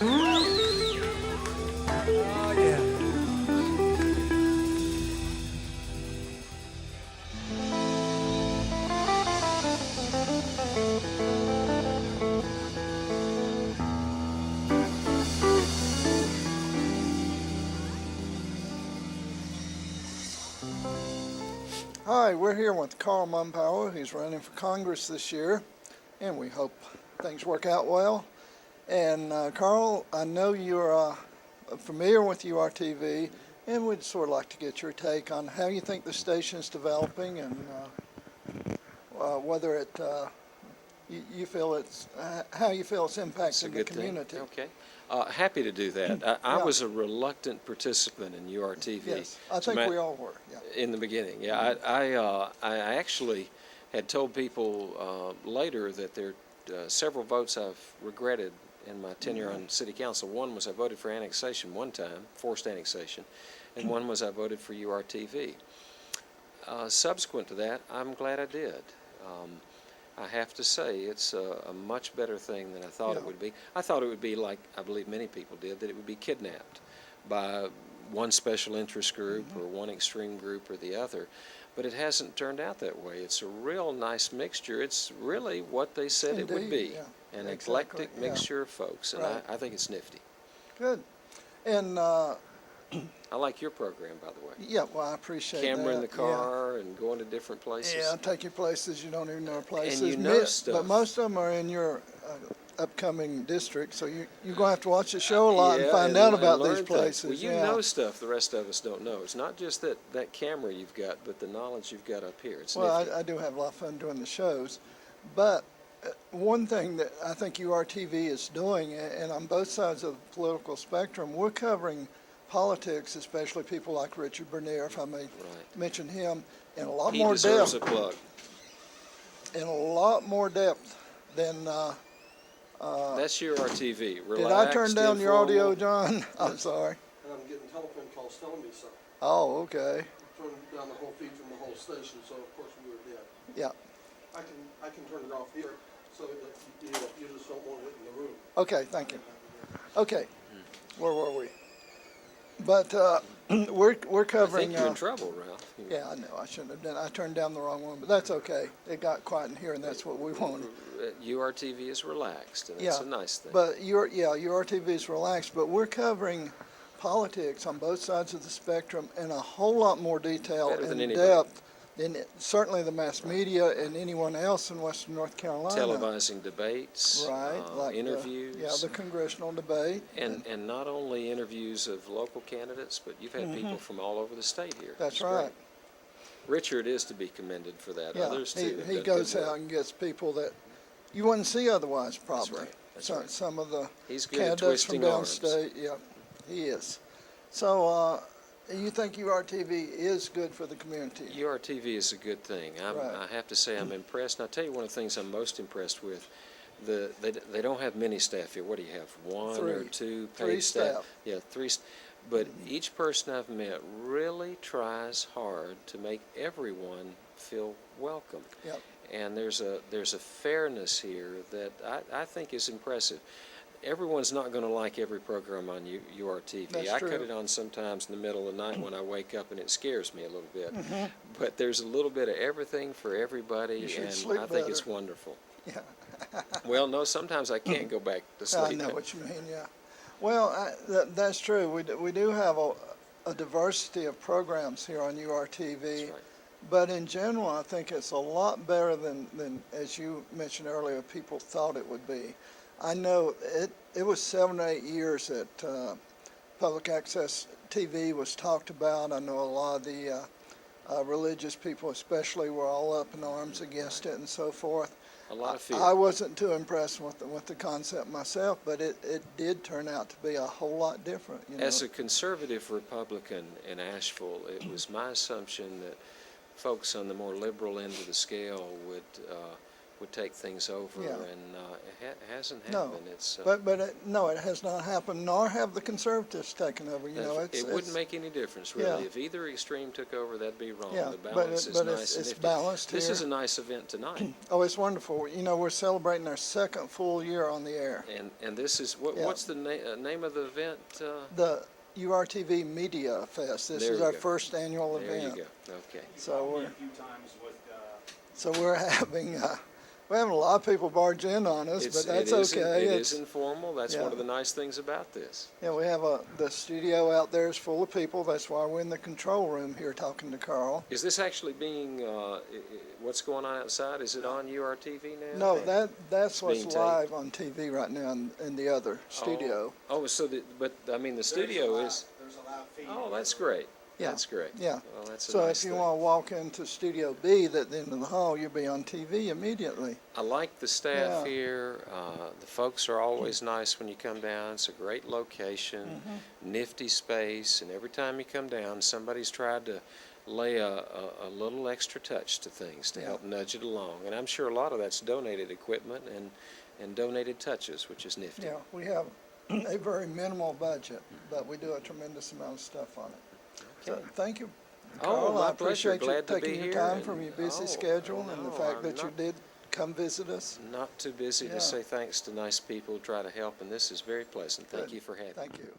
Oh, yeah. Hi, we're here with Carl Mumpower. He's running for Congress this year, and we hope things work out well. And Carl, I know you're familiar with URTV, and we'd sort of like to get your take on how you think the station's developing and whether you feel how you feel it's That's a impacting the good thing. community. Okay. Happy to do that. I Yeah. was a reluctant participant in URTV. Yes, I think we all were. Yeah. In the beginning, yeah. I actually had told people later that there are several votes I've regretted in my tenure on city council. One was I voted for annexation one time, forced annexation, and one was I voted for URTV. Subsequent to that, I'm glad I did. I have to say it's a much better thing than I thought it would be. I thought it would be like I believe many people did, that it would be kidnapped by one special interest group or one extreme group or the other. But it hasn't turned out that way. It's a real nice mixture. It's really what they said it would be, an eclectic mixture of folks, and I think it's nifty. Good. And I like your program, by the way. yeah, well, I appreciate that. Camera in the car and going to different places. Yeah, take you places you don't even know places. And you know stuff. But most of them are in your upcoming district, so you're going to have to watch the show a lot and find out about these places. Well, you know stuff the rest of us don't know. It's not just that camera you've got, but the knowledge you've got up here. It's nifty. I do have a lot of fun doing the shows. But one thing that I think URTV is doing, and on both sides of the political spectrum, we're covering politics, especially people like Richard Bernier, if I may mention him, in a lot more depth. He deserves a plug. In a lot more depth than. That's your RTV. Relaxed, did I turn down your informal. audio, John? I'm sorry. And I'm getting telephone calls telling me so. Oh, okay. Turned down the whole feed from the whole station, so of course we were dead. Yeah. I can turn it off here, so that you just don't want it in the room. Okay, thank you. Okay, where were we? But we're I covering. think you're in trouble, Ralph. Yeah, I know. I shouldn't have done. I turned down the wrong one, but that's okay. It got quiet in here, and that's what we wanted. URTV is relaxed, and that's a nice thing. But URTV is relaxed, but we're covering politics on both sides of the spectrum in a whole lot more detail Better than and anybody. depth than certainly the mass media and anyone else in Western North Carolina. Televising debates, like interviews. the congressional debate. And not only interviews of local candidates, but you've had people from all over the state here. That's It's right. great. Richard is to be commended for that. Yeah, Others too. have he done goes good out work. and gets people that you wouldn't see otherwise, probably. That's right. Some of the He's good at candidates from twisting arms. downstate, yeah, he is. So you think URTV is good for the community? URTV is a good thing. I have to say I'm impressed. And I'll tell you one of the things I'm most impressed with. They don't have many staff here. What do you have? One or two paid Three staff. Yeah, three. But each person I've met really tries hard to make everyone feel welcome. Yep. And there's a fairness here that I think is impressive. Everyone's not going to like every program on URTV. That's I true. cut it on sometimes in the middle of the night when I wake up, and it scares me a little bit. But there's a little bit of everything for everybody, You should and sleep I think better. it's wonderful. Yeah. Well, no, sometimes I can't go back to sleep. I know what you mean, yeah. Well, that's true. We do have a diversity of programs here on URTV. That's right. But in general, I think it's a lot better than, as you mentioned earlier, people thought it would be. I know it was 7 or 8 years that public access TV was talked about. I know a lot of the religious people especially were all up in arms against it and so forth. A lot of fear. I wasn't too impressed with the concept myself, but it did turn out to be a whole lot different. You know? As a conservative Republican in Asheville, it was my assumption that folks on the more liberal end of the scale would would take things over, Yeah. and it hasn't No, happened. It's no, it has not happened, nor have the Conservatives taken over, you know, it wouldn't make any difference, really. Yeah. If either extreme took over, that'd be wrong. Yeah, The but balance is nice and it's nifty. balanced This here. is a nice event tonight, Oh, it's wonderful. You know, we're celebrating our second full year on the air. and this is, Yeah. what's the name of the event? The URTV Media Fest. This There is you our go. first annual There event. you go, okay. So Me we're, a few times with, we're having a lot of people barge in on us, but that's okay. It is informal. That's Yeah. one of the nice things about this. Yeah, we have the studio out there is full of people. That's why we're in the control room here talking to Carl. Is this actually being, what's going on outside? Is it on URTV now? No, that's what's being taped. live on TV right now in the other studio. Oh, so but I mean, the studio is, there's a live feed. oh, that's great. Yeah. That's great. Yeah. Well, that's a So nice if you thing. want to walk into Studio B at the end of the hall, you'll be on TV immediately. I like the staff Yeah. here. The folks are always nice when you come down. It's a great location, Mm-hmm. nifty space, and every time you come down, somebody's tried to lay a little extra touch to things to Yeah. help nudge it along. And I'm sure a lot of that's donated equipment and donated touches, which is nifty. Yeah, we have a very minimal budget, but we do a tremendous amount of stuff on it. So Okay. thank you, Oh, Carl. my I pleasure. appreciate you Glad to be taking your here time from and- your busy oh, schedule and the no, fact I'm that you not- did come visit us. Not too busy Yeah. to say thanks to nice people who try to help, and this is very pleasant. Thank Good. you for having me. Thank you.